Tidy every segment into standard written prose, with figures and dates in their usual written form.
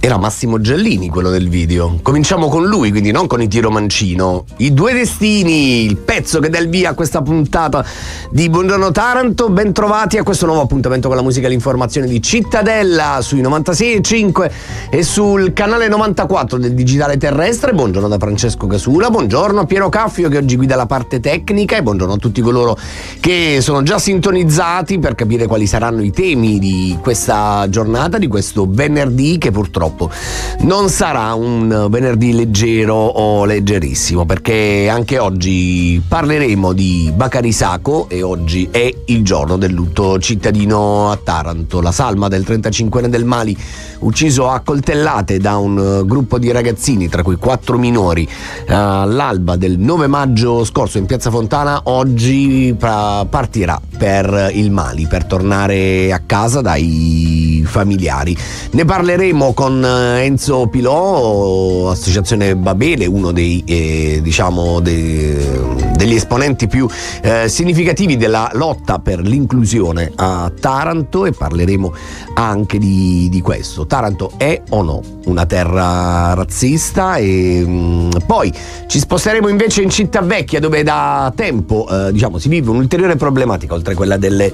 Era Massimo Giallini quello del video. Cominciamo con lui, quindi non con Italo Mancino. I due destini, il pezzo che dà il via a questa puntata di Buongiorno Taranto. Ben trovati a questo nuovo appuntamento con la musica e l'informazione di Cittadella sui 96.5 e sul canale 94 del digitale terrestre. Buongiorno da Francesco Casula, buongiorno a Piero Caffio che oggi guida la parte tecnica e buongiorno a tutti coloro che sono già sintonizzati per capire quali saranno i temi di questa giornata, di questo venerdì, che purtroppo non sarà un venerdì leggero o leggerissimo, perché anche oggi parleremo di Bacari Sacco e oggi è il giorno del lutto cittadino a Taranto. La salma del 35enne del Mali, ucciso a coltellate da un gruppo di ragazzini, tra cui 4 minori, all'alba del 9 maggio scorso in Piazza Fontana, oggi partirà per il Mali per tornare a casa dai familiari. Ne parleremo con Enzo Pilò, Associazione Babele, uno dei degli esponenti più significativi della lotta per l'inclusione a Taranto, e parleremo anche di questo. Taranto è o no una terra razzista? E poi ci sposteremo invece in Cittavecchia, dove da tempo si vive un'ulteriore problematica, oltre a quella dei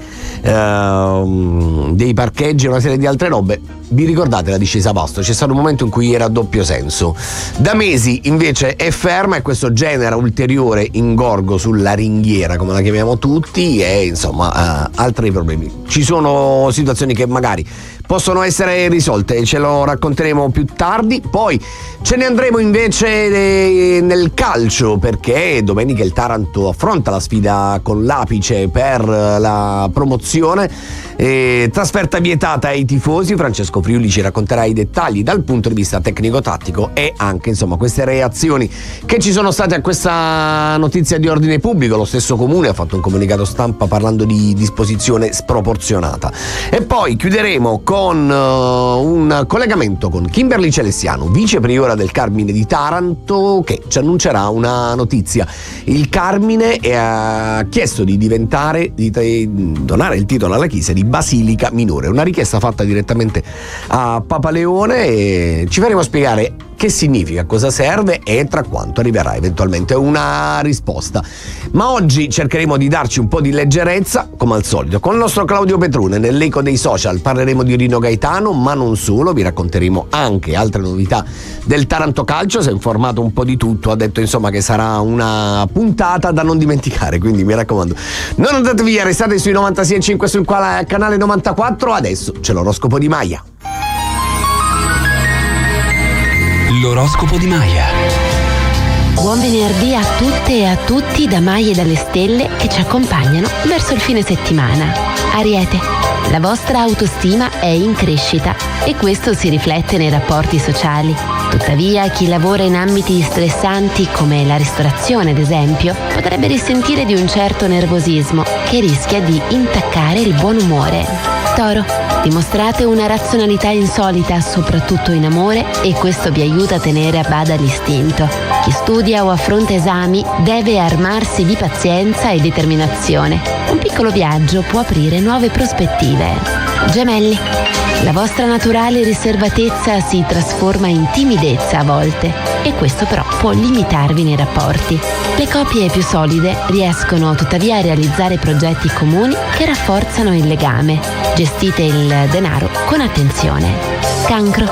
parcheggi e una serie di altre robe. Vi ricordate la discesa a Vasto? C'è stato un momento in cui era a doppio senso. Da mesi invece è ferma e questo genera ulteriore ingorgo sulla ringhiera, come la chiamiamo tutti, e insomma altri problemi. Ci sono situazioni che magari possono essere risolte, ce lo racconteremo più tardi. Poi ce ne andremo invece nel calcio, perché domenica il Taranto affronta la sfida con l'Apice per la promozione. Trasferta vietata ai tifosi. Francesco Friuli ci racconterà i dettagli dal punto di vista tecnico-tattico e anche queste reazioni che ci sono state a questa notizia di ordine pubblico. Lo stesso comune ha fatto un comunicato stampa parlando di disposizione sproporzionata. E poi chiuderemo con un collegamento con Kimberly Celestiano, vice priora del Carmine di Taranto, che ci annuncerà una notizia. Il Carmine ha chiesto di donare il titolo alla chiesa di Basilica Minore, una richiesta fatta direttamente a Papa Leone, e ci faremo spiegare che significa, cosa serve e tra quanto arriverà eventualmente una risposta. Ma oggi cercheremo di darci un po' di leggerezza, come al solito, con il nostro Claudio Petrone. Nell'eco dei social parleremo di Rino Gaetano, ma non solo, vi racconteremo anche altre novità del Taranto Calcio. Si è informato un po' di tutto, ha detto che sarà una puntata da non dimenticare, quindi mi raccomando, non andate via, restate sui 96.5 sul canale 94. Adesso c'è l'oroscopo di Maia. L'oroscopo di Maia. Buon venerdì a tutte e a tutti da Maia e dalle stelle che ci accompagnano verso il fine settimana. Ariete, la vostra autostima è in crescita e questo si riflette nei rapporti sociali. Tuttavia, chi lavora in ambiti stressanti come la ristorazione, ad esempio, potrebbe risentire di un certo nervosismo che rischia di intaccare il buon umore. Toro, dimostrate una razionalità insolita, soprattutto in amore, e questo vi aiuta a tenere a bada l'istinto. Chi studia o affronta esami deve armarsi di pazienza e determinazione. Un piccolo viaggio può aprire nuove prospettive. Gemelli, la vostra naturale riservatezza si trasforma in timidezza a volte, e questo però può limitarvi nei rapporti. Le coppie più solide riescono tuttavia a realizzare progetti comuni che rafforzano il legame. Gestite il denaro con attenzione. Cancro,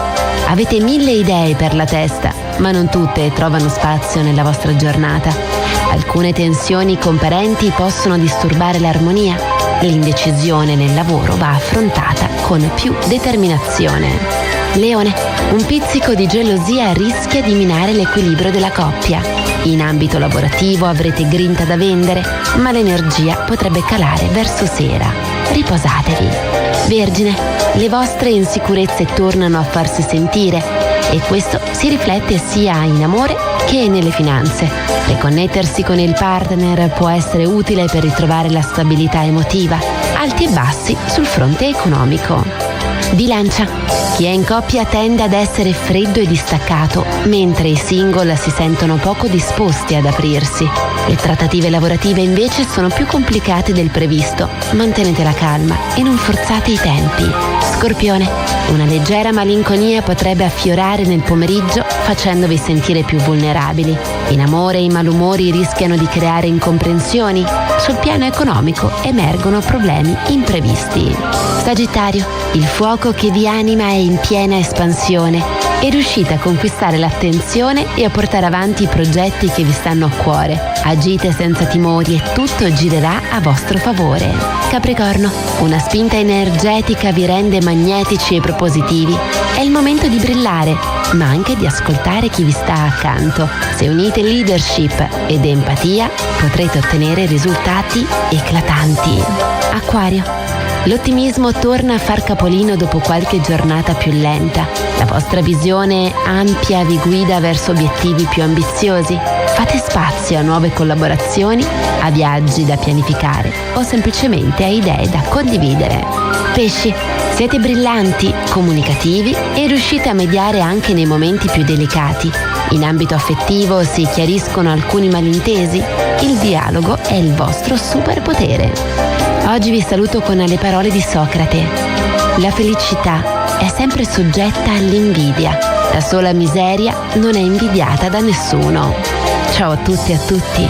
avete 1000 idee per la testa, ma non tutte trovano spazio nella vostra giornata. Alcune tensioni con parenti possono disturbare l'armonia. L'indecisione nel lavoro va affrontata con più determinazione. Leone, un pizzico di gelosia rischia di minare l'equilibrio della coppia. In ambito lavorativo avrete grinta da vendere, ma l'energia potrebbe calare verso sera. Riposatevi. Vergine, le vostre insicurezze tornano a farsi sentire e questo si riflette sia in amore che nelle finanze. Riconnettersi con il partner può essere utile per ritrovare la stabilità emotiva. Alti e bassi sul fronte economico. Bilancia. Chi è in coppia tende ad essere freddo e distaccato, mentre i single si sentono poco disposti ad aprirsi. Le trattative lavorative invece sono più complicate del previsto. Mantenete la calma e non forzate i tempi. Scorpione. Una leggera malinconia potrebbe affiorare nel pomeriggio facendovi sentire più vulnerabili. In amore i malumori rischiano di creare incomprensioni. Sul piano economico emergono problemi imprevisti. Sagittario. Il fuoco che vi anima è in piena espansione e riuscite a conquistare l'attenzione e a portare avanti i progetti che vi stanno a cuore. Agite senza timori e tutto girerà a vostro favore. Capricorno. Una spinta energetica vi rende magnetici e propositivi. È il momento di brillare, ma anche di ascoltare chi vi sta accanto. Se unite leadership ed empatia, potrete ottenere risultati eclatanti. Acquario. L'ottimismo torna a far capolino dopo qualche giornata più lenta. La vostra visione ampia vi guida verso obiettivi più ambiziosi. Fate spazio a nuove collaborazioni, a viaggi da pianificare o semplicemente a idee da condividere. Pesci. Siete brillanti, comunicativi e riuscite a mediare anche nei momenti più delicati. In ambito affettivo si chiariscono alcuni malintesi. Il dialogo è il vostro superpotere. Oggi vi saluto con le parole di Socrate. La felicità è sempre soggetta all'invidia. La sola miseria non è invidiata da nessuno. Ciao a tutti e a tutti.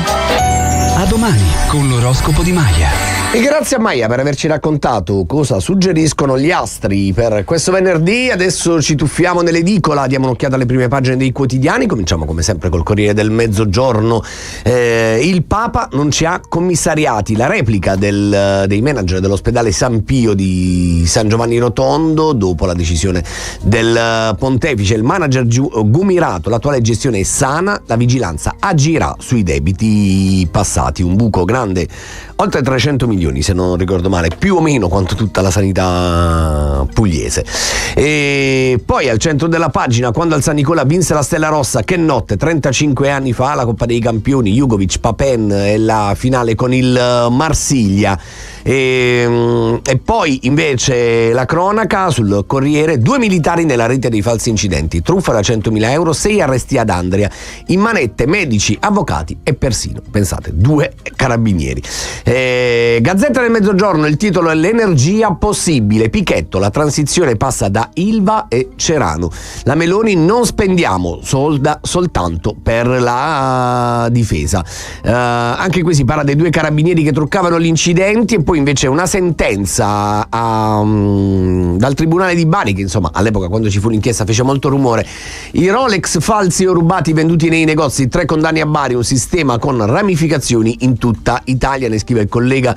A domani con l'oroscopo di Maya. E grazie a Maya per averci raccontato cosa suggeriscono gli astri per questo venerdì. Adesso ci tuffiamo nell'edicola, diamo un'occhiata alle prime pagine dei quotidiani. Cominciamo come sempre col Corriere del Mezzogiorno. Il Papa non ci ha commissariati. La replica dei manager dell'ospedale San Pio di San Giovanni Rotondo dopo la decisione del pontefice. Il manager Gumirato, l'attuale gestione è sana, la vigilanza agirà sui debiti passati. Un buco grande, oltre 300 milioni se non ricordo male, più o meno quanto tutta la sanità pugliese. E poi al centro della pagina, quando al San Nicola vinse la Stella Rossa, che notte, 35 anni fa, la Coppa dei Campioni, Jugovic, Papen e la finale con il Marsiglia. E poi invece la cronaca sul Corriere: 2 militari nella rete dei falsi incidenti, truffa da 100.000 euro, 6 arresti ad Andria, in manette medici, avvocati e persino, pensate, 2 carabinieri. Gazzetta del Mezzogiorno, il titolo è l'energia possibile, Pichetto, la transizione passa da Ilva e Cerano, la Meloni non spendiamo soltanto per la difesa. Anche qui si parla dei 2 carabinieri che truccavano gli incidenti. E poi invece una sentenza dal Tribunale di Bari, che insomma all'epoca, quando ci fu l'inchiesta, fece molto rumore. I Rolex falsi o rubati venduti nei negozi, 3 condanne a Bari, un sistema con ramificazioni in tutta Italia, ne scrive il collega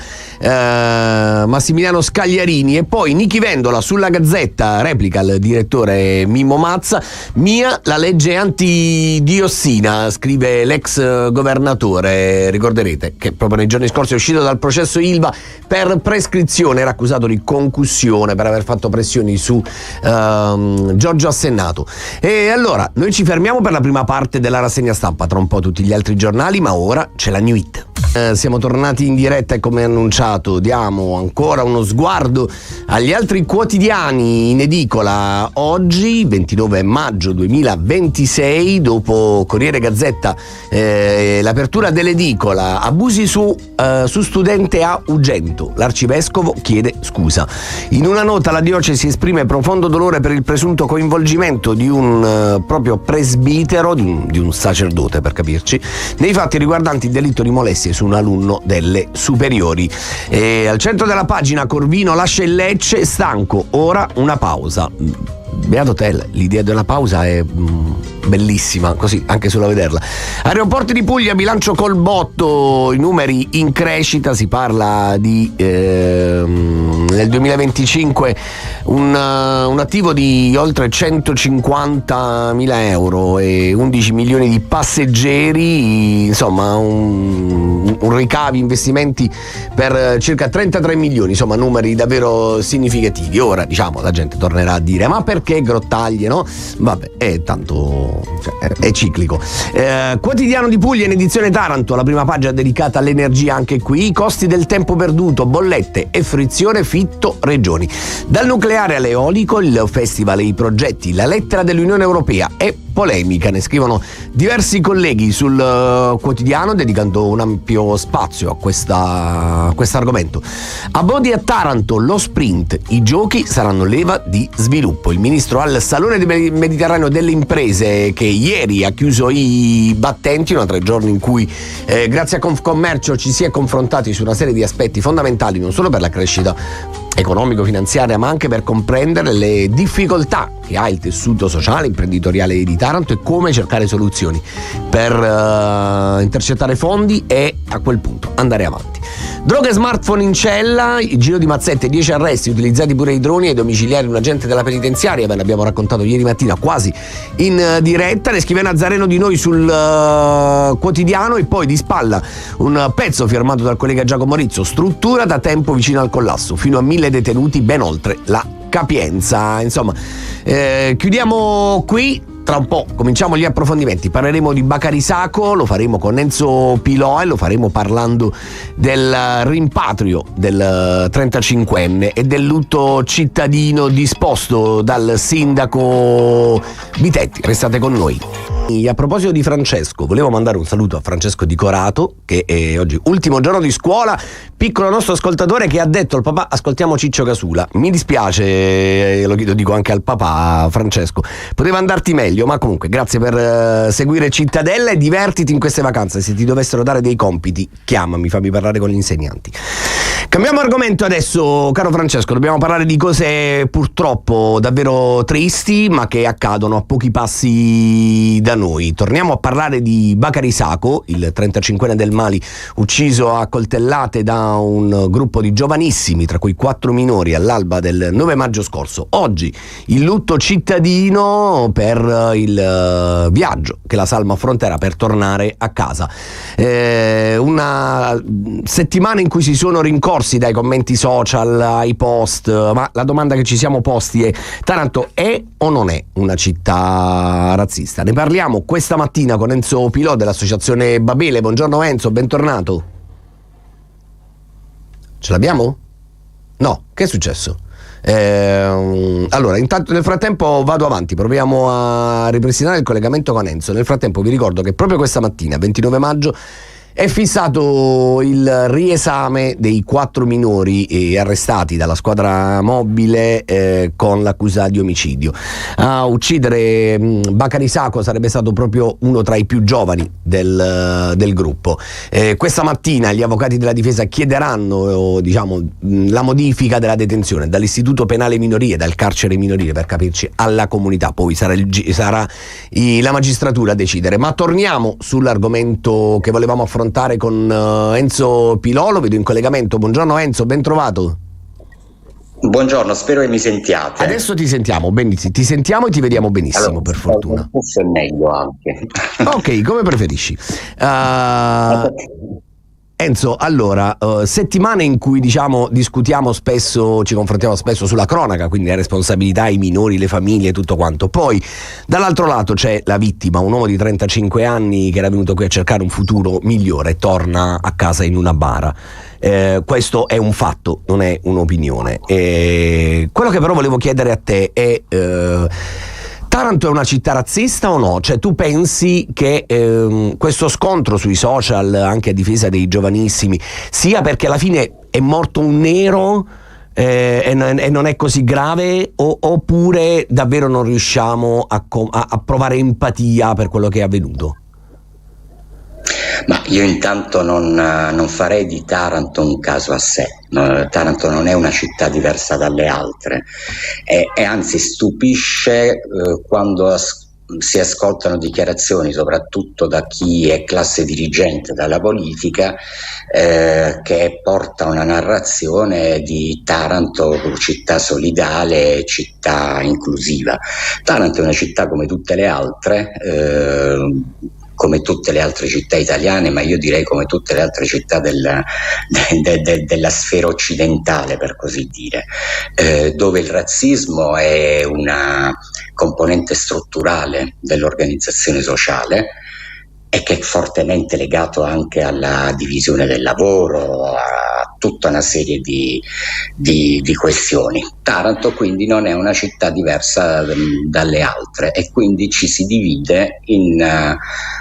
Massimiliano Scagliarini. E poi Nichi Vendola sulla Gazzetta, replica il direttore Mimmo Mazza: mia la legge antidiossina, scrive l'ex governatore. Ricorderete che proprio nei giorni scorsi è uscito dal processo Ilva per prescrizione, era accusato di concussione per aver fatto pressioni su Giorgio Assennato. E allora noi ci fermiamo per la prima parte della rassegna stampa, tra un po' tutti gli altri giornali, ma ora c'è la New Hit. Siamo tornati in diretta e come annunciato diamo ancora uno sguardo agli altri quotidiani in edicola. Oggi 29 maggio 2026, dopo Corriere Gazzetta, l'apertura dell'edicola: abusi su studente a Ugento, l'arcivescovo chiede scusa. In una nota la diocesi esprime profondo dolore per il presunto coinvolgimento di un proprio presbitero, di un sacerdote per capirci, nei fatti riguardanti il delitto di molestie su un alunno delle superiori. E al centro della pagina: Corvino lascia il Lecce, stanco, ora una pausa. Beato te, l'idea della pausa è bellissima, così anche solo a vederla. Aeroporti di Puglia, bilancio col botto, i numeri in crescita, si parla di nel 2025 un attivo di oltre 150.000 euro e 11 milioni di passeggeri, insomma un ricavi, investimenti per circa 33 milioni, insomma numeri davvero significativi. Ora diciamo la gente tornerà a dire: ma perché barche, grottaglie, no? Vabbè, è tanto, cioè, è ciclico. Quotidiano di Puglia in edizione Taranto, la prima pagina dedicata all'energia anche qui, i costi del tempo perduto, bollette e frizione, Fitto, regioni. Dal nucleare all'eolico, il festival e i progetti, la lettera dell'Unione Europea e polemica, ne scrivono diversi colleghi sul quotidiano dedicando un ampio spazio a questo argomento. A Bodi e a Taranto lo sprint, i giochi saranno leva di sviluppo. Il ministro al Salone del Mediterraneo delle Imprese, che ieri ha chiuso i battenti, 3 giorni in cui grazie a Confcommercio ci si è confrontati su una serie di aspetti fondamentali non solo per la crescita economico-finanziaria ma anche per comprendere le difficoltà che ha il tessuto sociale imprenditoriale di Taranto e come cercare soluzioni per intercettare fondi e a quel punto andare avanti. Droga e smartphone in cella, il giro di mazzette, 10 arresti, utilizzati pure i droni ai domiciliari di un agente della penitenziaria, ve l'abbiamo raccontato ieri mattina quasi in diretta, ne scrive Nazareno di Noi sul quotidiano. E poi di spalla un pezzo firmato dal collega Giacomo Rizzo, struttura da tempo vicino al collasso, fino a 1000 detenuti, ben oltre la capienza. Insomma, chiudiamo qui. Tra un po' cominciamo gli approfondimenti, parleremo di Bacari Sacco, lo faremo con Enzo Pilò e lo faremo parlando del rimpatrio del 35enne e del lutto cittadino disposto dal sindaco Bitetti. Restate con noi. A proposito di Francesco, volevo mandare un saluto a Francesco Di Corato, che è oggi ultimo giorno di scuola, piccolo nostro ascoltatore che ha detto al papà: ascoltiamo Ciccio Casula. Mi dispiace, lo dico anche al papà, Francesco, poteva andarti meglio, ma comunque grazie per seguire Cittadella e divertiti in queste vacanze. Se ti dovessero dare dei compiti, chiamami, fammi parlare con gli insegnanti. Cambiamo argomento adesso, caro Francesco, dobbiamo parlare di cose purtroppo davvero tristi ma che accadono a pochi passi da noi. Torniamo a parlare di Bacari Sacco, il 35enne del Mali, ucciso a coltellate da un gruppo di giovanissimi, tra cui 4 minori, all'alba del 9 maggio scorso. Oggi il lutto cittadino per il viaggio che la salma affronterà per tornare a casa. Una settimana in cui si sono rincorsi dai commenti social ai post, ma la domanda che ci siamo posti è: Taranto è o non è una città razzista? Ne parliamo questa mattina con Enzo Pilò dell'associazione Babele. Buongiorno Enzo, bentornato. Ce l'abbiamo? No, che è successo? Allora, intanto nel frattempo vado avanti, proviamo a ripristinare il collegamento con Enzo. Nel frattempo vi ricordo che proprio questa mattina, 29 maggio, è fissato il riesame dei 4 minori arrestati dalla squadra mobile con l'accusa di omicidio. A uccidere Bacari Sacco sarebbe stato proprio uno tra i più giovani del gruppo. Questa mattina gli avvocati della difesa chiederanno la modifica della detenzione dall'istituto penale minorile, dal carcere minorile per capirci, alla comunità. Poi sarà la magistratura a decidere. Ma torniamo sull'argomento che volevamo affrontare con Enzo Pilò, lo vedo in collegamento. Buongiorno Enzo, ben trovato. Buongiorno, spero che mi sentiate. Adesso ti sentiamo benissimo, ti sentiamo e ti vediamo benissimo, allora, per fortuna. Forse è meglio anche. Ok, come preferisci. Enzo, allora, settimane in cui discutiamo spesso, ci confrontiamo spesso sulla cronaca, quindi la responsabilità, i minori, le famiglie, tutto quanto. Poi dall'altro lato c'è la vittima, un uomo di 35 anni che era venuto qui a cercare un futuro migliore, torna a casa in una bara. Questo è un fatto, non è un'opinione. Quello che però volevo chiedere a te è: Taranto è una città razzista o no? Cioè, tu pensi che questo scontro sui social, anche a difesa dei giovanissimi, sia perché alla fine è morto un nero e non è così grave, oppure davvero non riusciamo a provare empatia per quello che è avvenuto? Ma io intanto non farei di Taranto un caso a sé. Taranto non è una città diversa dalle altre e anzi stupisce quando si ascoltano dichiarazioni, soprattutto da chi è classe dirigente, dalla politica, che porta una narrazione di Taranto città solidale, città inclusiva. Taranto è una città come tutte le altre, come tutte le altre città italiane, ma io direi come tutte le altre città della sfera occidentale, per così dire, dove il razzismo è una componente strutturale dell'organizzazione sociale e che è fortemente legato anche alla divisione del lavoro, a tutta una serie di questioni. Taranto quindi non è una città diversa dalle altre e quindi ci si divide in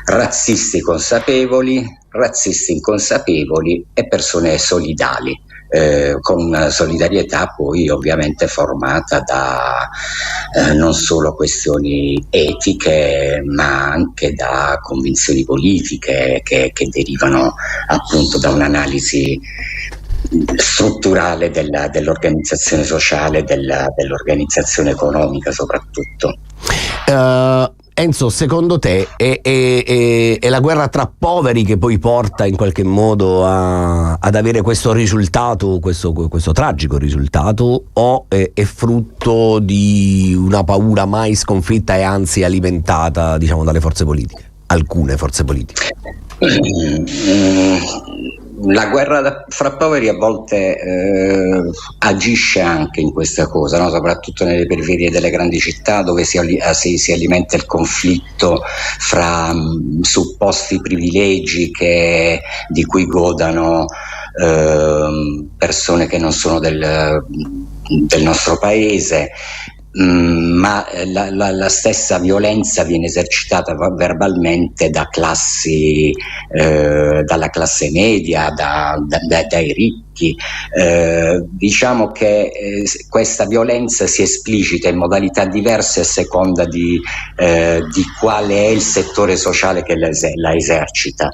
razzisti consapevoli, razzisti inconsapevoli e persone solidali. Con solidarietà poi ovviamente formata da non solo questioni etiche ma anche da convinzioni politiche che derivano appunto da un'analisi strutturale dell'organizzazione sociale, dell'organizzazione economica soprattutto. Enzo, secondo te è la guerra tra poveri che poi porta in qualche modo ad avere questo risultato, questo tragico risultato, o è frutto di una paura mai sconfitta e anzi alimentata, diciamo, dalle forze politiche, alcune forze politiche? La guerra fra poveri a volte agisce anche in questa cosa, no? Soprattutto nelle periferie delle grandi città dove si alimenta il conflitto fra supposti privilegi di cui godano persone che non sono del nostro paese. Ma la stessa violenza viene esercitata verbalmente da classi, dalla classe media, dai ricchi. Diciamo che questa violenza si esplicita in modalità diverse a seconda di quale è il settore sociale che la esercita.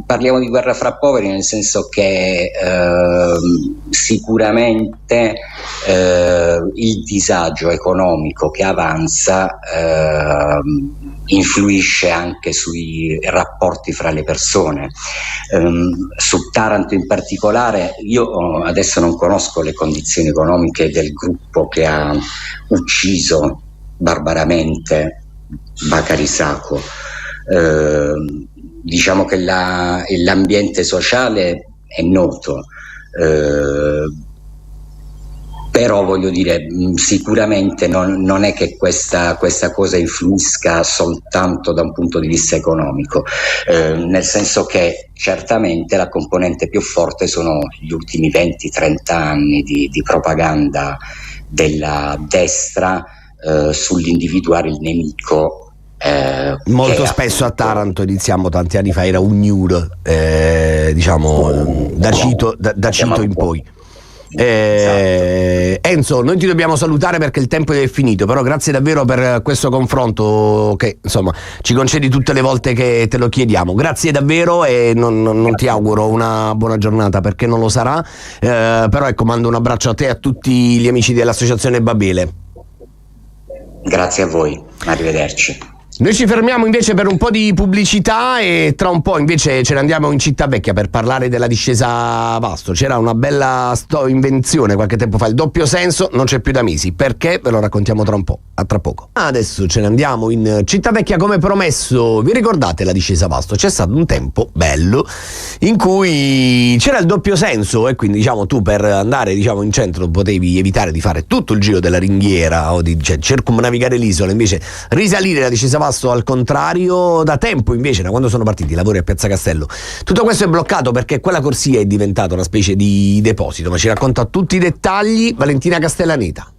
Parliamo di guerra fra poveri nel senso che sicuramente il disagio economico che avanza influisce anche sui rapporti fra le persone. Su Taranto in particolare, io adesso non conosco le condizioni economiche del gruppo che ha ucciso barbaramente Bakary Sacco. Diciamo che l'ambiente sociale è noto, però voglio dire, sicuramente non è che questa cosa influisca soltanto da un punto di vista economico, nel senso che certamente la componente più forte sono gli ultimi 20-30 anni di propaganda della destra sull'individuare il nemico. Molto spesso a Taranto, iniziamo tanti anni fa, era un NUR, diciamo da Cito in poi. Esatto. Enzo, noi ti dobbiamo salutare perché il tempo è finito, però grazie davvero per questo confronto che insomma ci concedi tutte le volte che te lo chiediamo. Grazie davvero e non ti auguro una buona giornata perché non lo sarà, però ecco, mando un abbraccio a te e a tutti gli amici dell'Associazione Babele. Grazie a voi, arrivederci. Noi ci fermiamo invece per un po' di pubblicità e tra un po' invece ce ne andiamo in Città Vecchia per parlare della discesa Vasto. C'era una bella invenzione qualche tempo fa, il doppio senso non c'è più da mesi. Perché? Ve lo raccontiamo tra un po', a tra poco. Adesso ce ne andiamo in Città Vecchia come promesso. Vi ricordate la discesa Vasto? C'è stato un tempo bello in cui c'era il doppio senso e quindi diciamo tu per andare diciamo in centro potevi evitare di fare tutto il giro della ringhiera o di circumnavigare l'isola, invece risalire la discesa Vasto al contrario. Da tempo invece, da quando sono partiti i lavori a Piazza Castello, tutto questo è bloccato perché quella corsia è diventata una specie di deposito, ma ci racconta tutti i dettagli Valentina Castellaneta.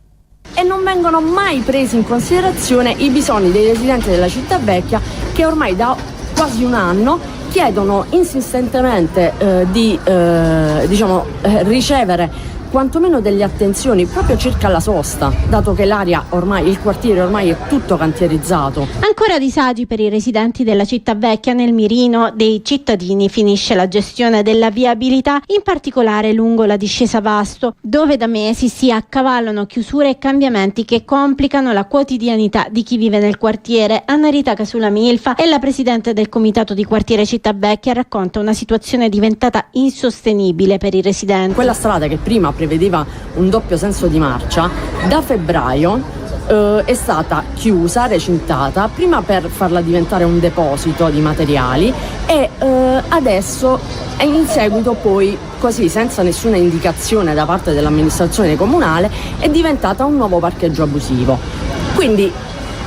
E non vengono mai presi in considerazione i bisogni dei residenti della Città Vecchia che ormai da quasi un anno chiedono insistentemente di ricevere quantomeno delle attenzioni proprio circa la sosta, dato che l'area ormai, il quartiere ormai è tutto cantierizzato. Ancora disagi per i residenti della Città Vecchia. Nel mirino dei cittadini finisce la gestione della viabilità, in particolare lungo la discesa Vasto, dove da mesi si accavallano chiusure e cambiamenti che complicano la quotidianità di chi vive nel quartiere. Anna Rita Casulamilfa è la presidente del comitato di quartiere Città Vecchia, racconta una situazione diventata insostenibile per i residenti. Quella strada che prima prevedeva un doppio senso di marcia, da febbraio è stata chiusa, recintata, prima per farla diventare un deposito di materiali e adesso in seguito poi, così senza nessuna indicazione da parte dell'amministrazione comunale, è diventata un nuovo parcheggio abusivo. Quindi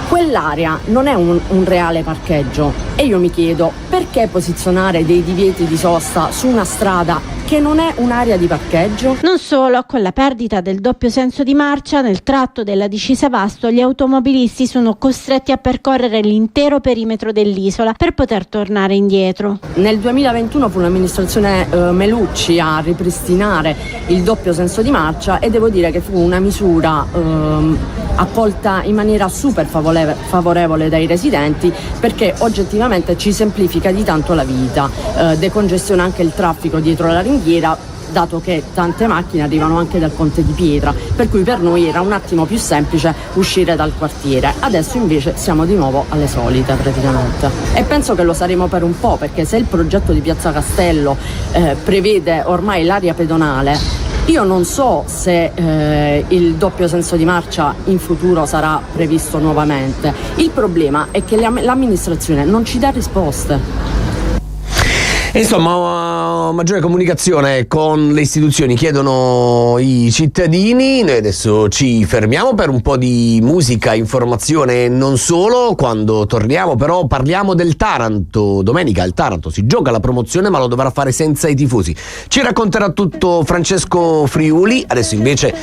quell'area non è un reale parcheggio e io mi chiedo perché posizionare dei divieti di sosta su una strada che non è un'area di parcheggio. Non solo, con la perdita del doppio senso di marcia nel tratto della Discesa Vasto, gli automobilisti sono costretti a percorrere l'intero perimetro dell'isola per poter tornare indietro. Nel 2021 fu l'amministrazione Melucci a ripristinare il doppio senso di marcia e devo dire che fu una misura accolta in maniera super favorevole dai residenti, perché oggettivamente ci semplifica di tanto la vita, decongestiona anche il traffico dietro la ringhiera, dato che tante macchine arrivano anche dal Ponte di Pietra, per cui per noi era un attimo più semplice uscire dal quartiere. Adesso invece siamo di nuovo alle solite praticamente, e penso che lo saremo per un po', perché se il progetto di Piazza Castello prevede ormai l'area pedonale, io non so se il doppio senso di marcia in futuro sarà previsto nuovamente. Il problema è che l'amministrazione non ci dà risposte. Insomma, maggiore comunicazione con le istituzioni chiedono i cittadini. Noi adesso ci fermiamo per un po' di musica, informazione e non solo. Quando torniamo però parliamo del Taranto. Domenica il Taranto si gioca la promozione, ma lo dovrà fare senza i tifosi. Ci racconterà tutto Francesco Friuli. Adesso invece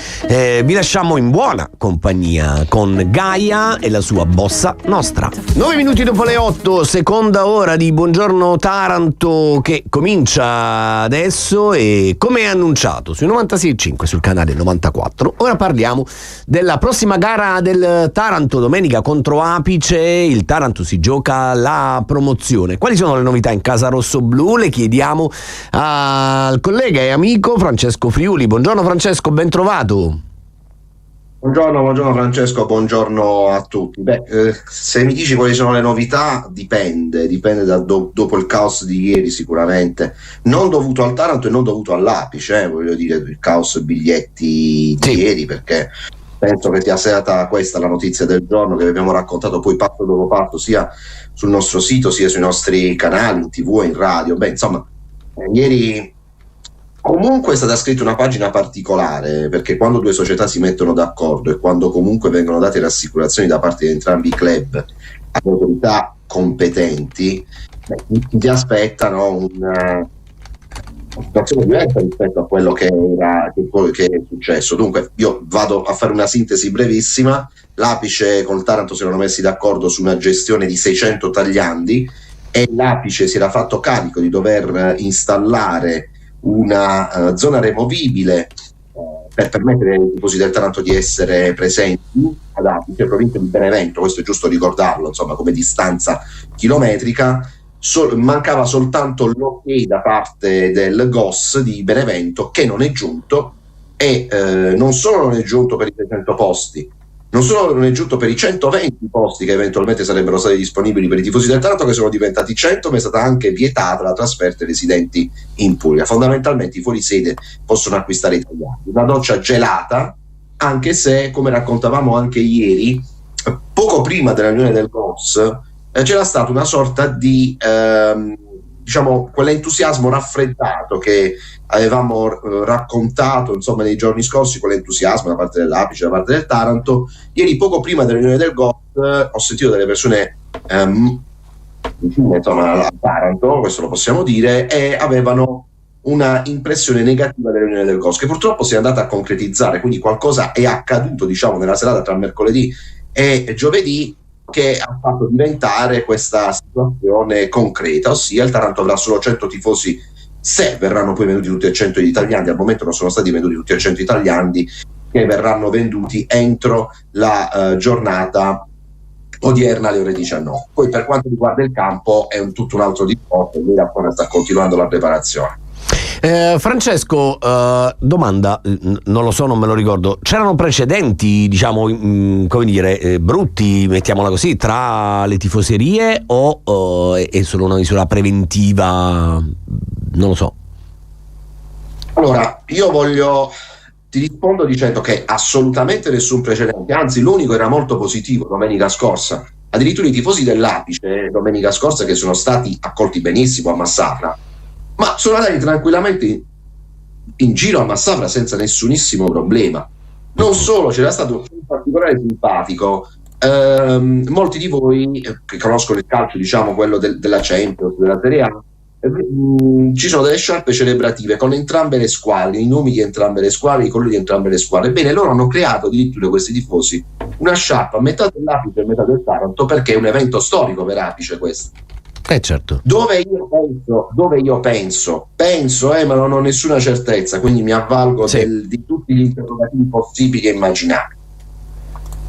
vi lasciamo in buona compagnia con Gaia e la sua Bossa Nostra. 9 minuti dopo le 8, seconda ora di Buongiorno Taranto, che comincia adesso e come annunciato sui 96.5 sul canale 94. Ora parliamo della prossima gara del Taranto, domenica contro Apice. Il Taranto si gioca la promozione. Quali sono le novità in casa rossoblu? Le chiediamo al collega e amico Francesco Friuli. Buongiorno Francesco, ben trovato. Buongiorno Francesco, buongiorno a tutti. Se mi dici quali sono le novità, dipende da dopo il caos di ieri sicuramente, non dovuto al Taranto e non dovuto all'Apice, voglio dire, il caos biglietti di ieri, perché penso che sia stata questa la notizia del giorno che vi abbiamo raccontato poi passo dopo passo, sia sul nostro sito sia sui nostri canali in TV e in radio. Ieri comunque è stata scritta una pagina particolare, perché quando due società si mettono d'accordo e quando comunque vengono date rassicurazioni da parte di entrambi i club alle autorità competenti, ti aspettano una situazione diversa rispetto a quello che è successo. Dunque io vado a fare una sintesi brevissima. L'Apice col Taranto si erano messi d'accordo su una gestione di 600 tagliandi e l'Apice si era fatto carico di dover installare una zona removibile per permettere ai tifosi del Taranto di essere presenti ad Apice, provincia di Benevento. Questo è giusto ricordarlo, insomma, come distanza chilometrica. Mancava soltanto l'ok da parte del GOS di Benevento, che non è giunto, e non solo non è giunto per i 600 posti, non solo non è giunto per i 120 posti che eventualmente sarebbero stati disponibili per i tifosi del Taranto, che sono diventati 100, ma è stata anche vietata la trasferta ai residenti in Puglia. Fondamentalmente i fuorisede possono acquistare i tagliandi. Una doccia gelata, anche se, come raccontavamo anche ieri, poco prima della riunione del GOS c'era stata una sorta di quell'entusiasmo raffreddato che avevamo raccontato, insomma, nei giorni scorsi, quell'entusiasmo da parte dell'Apice, da parte del Taranto. Ieri, poco prima della riunione del GOS, ho sentito delle persone insomma al Taranto, questo lo possiamo dire, e avevano una impressione negativa della riunione del GOS, che purtroppo si è andata a concretizzare. Quindi qualcosa è accaduto, diciamo, nella serata tra mercoledì e giovedì, che ha fatto diventare questa situazione concreta, ossia il Taranto avrà solo 100 tifosi se verranno poi venduti tutti e 100 gli tagliandi. Al momento non sono stati venduti tutti e 100 i tagliandi, che verranno venduti entro la giornata odierna alle ore 19. Poi per quanto riguarda il campo è tutto un altro discorso, lui ancora sta continuando la preparazione. Francesco, domanda, non lo so, non me lo ricordo. C'erano precedenti, diciamo, come dire, brutti, mettiamola così, tra le tifoserie o è solo una misura preventiva? Non lo so. Allora, io voglio ti rispondo dicendo che assolutamente nessun precedente, anzi l'unico era molto positivo domenica scorsa. Addirittura i tifosi dell'Apice domenica scorsa, che sono stati accolti benissimo a Massafra, ma sono andati tranquillamente in giro a Massafra senza nessunissimo problema. Non solo, c'era stato un particolare simpatico. Molti di voi che conoscono il calcio, diciamo quello della Champions, della Serie A, ci sono delle sciarpe celebrative con entrambe le squadre, i nomi di entrambe le squadre, i colori di entrambe le squadre. Ebbene, loro hanno creato addirittura, questi tifosi, una sciarpa a metà dell'Apice e a metà del Taranto, perché è un evento storico per Apice questo. Certo. Dove io penso, ma non ho nessuna certezza, quindi mi avvalgo di tutti gli interrogativi possibili e immaginabili.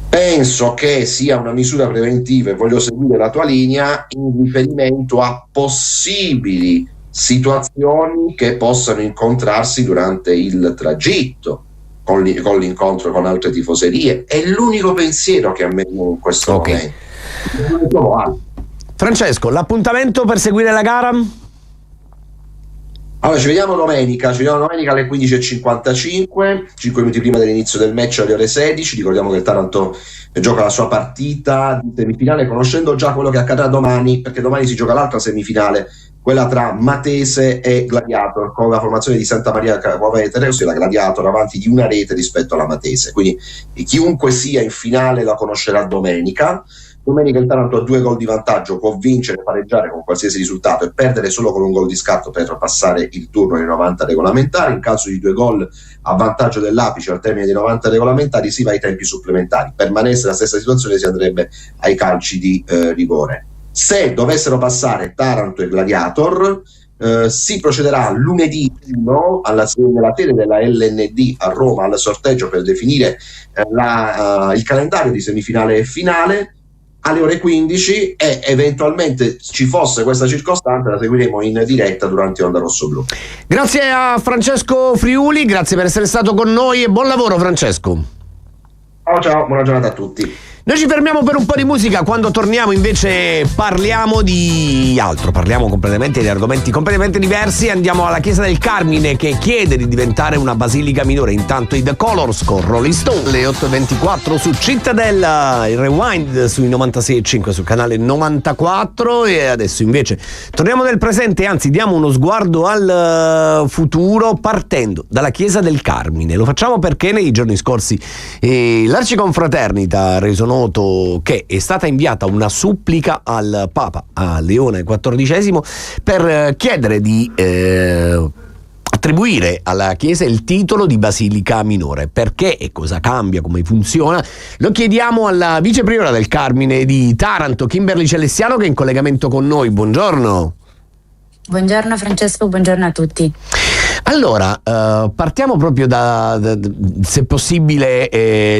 Penso che sia una misura preventiva, e voglio seguire la tua linea, in riferimento a possibili situazioni che possano incontrarsi durante il tragitto, con l'incontro con altre tifoserie. È l'unico pensiero che a me in questo momento. Francesco, l'appuntamento per seguire la gara? Allora, ci vediamo domenica alle 15:55, 5 minuti prima dell'inizio del match alle ore 16. Ricordiamo che il Taranto gioca la sua partita di semifinale, conoscendo già quello che accadrà domani, perché domani si gioca l'altra semifinale, quella tra Matese e Gladiator, con la formazione di Santa Maria Capua Vetere, ossia la Gladiator avanti di una rete rispetto alla Matese. Quindi chiunque sia in finale la conoscerà domenica. Domenica il Taranto ha 2 gol di vantaggio, può vincere, pareggiare con qualsiasi risultato e perdere solo con un gol di scatto per passare il turno nei 90 regolamentari. In caso di 2 gol a vantaggio dell'Apice al termine dei 90 regolamentari si va ai tempi supplementari. Permanesse la stessa situazione, si andrebbe ai calci di rigore. Se dovessero passare Taranto e Gladiator, si procederà lunedì 1 nella sede della LND a Roma al sorteggio per definire il calendario di semifinale e finale alle ore 15, e eventualmente ci fosse questa circostanza la seguiremo in diretta durante Onda Rosso Blu. Grazie a Francesco Friuli, grazie per essere stato con noi e buon lavoro Francesco. Ciao, buona giornata a tutti. Noi ci fermiamo per un po' di musica, quando torniamo invece parliamo di altro, parliamo completamente di argomenti completamente diversi. Andiamo alla Chiesa del Carmine, che chiede di diventare una basilica minore. Intanto i The Colors con Rolling Stone, le 8:24 su Cittadella, il rewind sui 96.5 sul canale 94. E adesso invece torniamo nel presente, anzi diamo uno sguardo al futuro partendo dalla Chiesa del Carmine. Lo facciamo perché nei giorni scorsi l'Arciconfraternita ha reso noto che è stata inviata una supplica al Papa, a Leone XIV, per chiedere di attribuire alla Chiesa il titolo di basilica minore. Perché e cosa cambia, come funziona, lo chiediamo alla vicepriora del Carmine di Taranto, Kimberly Celestiano, che è in collegamento con noi. Buongiorno. Buongiorno Francesco, buongiorno a tutti. Allora, partiamo proprio se possibile,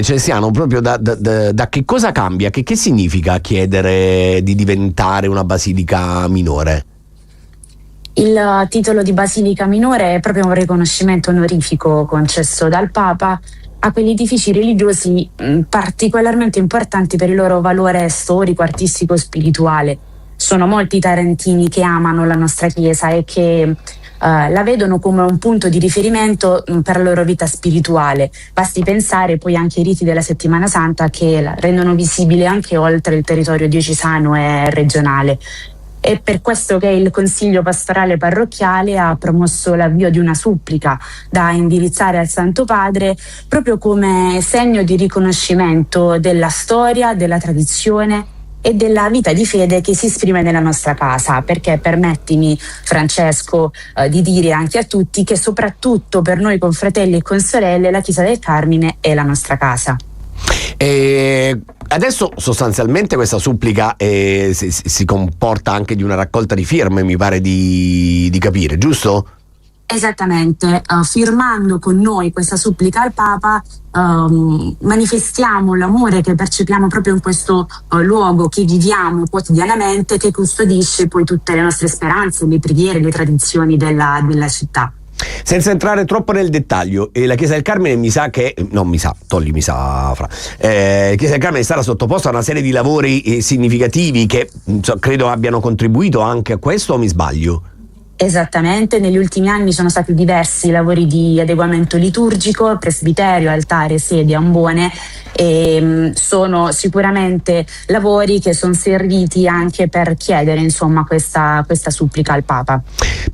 Celestiano, proprio da che cosa cambia, che significa chiedere di diventare una basilica minore? Il titolo di basilica minore è proprio un riconoscimento onorifico concesso dal Papa a quegli edifici religiosi particolarmente importanti per il loro valore storico, artistico, spirituale. Sono molti i tarentini che amano la nostra Chiesa e che la vedono come un punto di riferimento per la loro vita spirituale. Basti pensare poi anche ai riti della Settimana Santa, che la rendono visibile anche oltre il territorio diocesano e regionale. È per questo che il Consiglio Pastorale Parrocchiale ha promosso l'avvio di una supplica da indirizzare al Santo Padre, proprio come segno di riconoscimento della storia, della tradizione e della vita di fede che si esprime nella nostra casa. Perché permettimi, Francesco, di dire anche a tutti che soprattutto per noi confratelli e consorelle la Chiesa del Carmine è la nostra casa. Adesso sostanzialmente questa supplica si comporta anche di una raccolta di firme, mi pare di capire, giusto? Esattamente, firmando con noi questa supplica al Papa manifestiamo l'amore che percepiamo proprio in questo luogo che viviamo quotidianamente, che custodisce poi tutte le nostre speranze, le preghiere, le tradizioni della città. Senza entrare troppo nel dettaglio, la Chiesa del Carmine la Chiesa del Carmine è stata sottoposta a una serie di lavori significativi che credo abbiano contribuito anche a questo, o mi sbaglio? Esattamente, negli ultimi anni sono stati diversi lavori di adeguamento liturgico, presbiterio, altare, sedi, ambone, e sono sicuramente lavori che sono serviti anche per chiedere insomma questa supplica al Papa.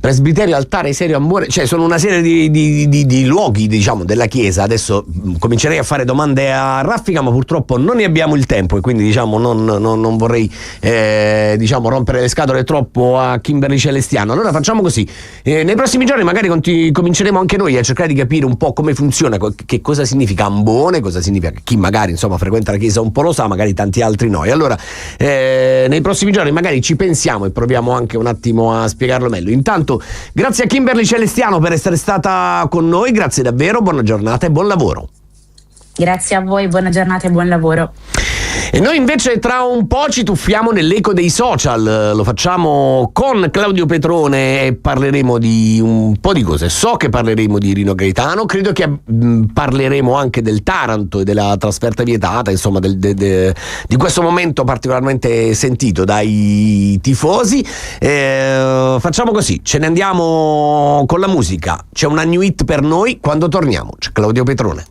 Presbiterio, altare, serio, ambone, cioè sono una serie di luoghi, diciamo, della Chiesa. Adesso comincerei a fare domande a raffica, ma purtroppo non ne abbiamo il tempo, e quindi diciamo non vorrei diciamo rompere le scatole troppo a Kimberly Celestiano. Allora facciamo così, nei prossimi giorni magari cominceremo anche noi a cercare di capire un po' come funziona, che cosa significa ambone, cosa significa, chi magari insomma frequenta la Chiesa un po' lo sa, magari tanti altri no. E allora nei prossimi giorni magari ci pensiamo e proviamo anche un attimo a spiegarlo meglio. Intanto grazie a Kimberly Celestiano per essere stata con noi, grazie davvero, buona giornata e buon lavoro. Grazie a voi, buona giornata e buon lavoro. E noi invece tra un po' ci tuffiamo nell'eco dei social, lo facciamo con Claudio Petrone e parleremo di un po' di cose. So che parleremo di Rino Gaetano, credo che parleremo anche del Taranto e della trasferta vietata, insomma di questo momento particolarmente sentito dai tifosi. Facciamo così, ce ne andiamo con la musica, c'è una new hit per noi, quando torniamo c'è Claudio Petrone.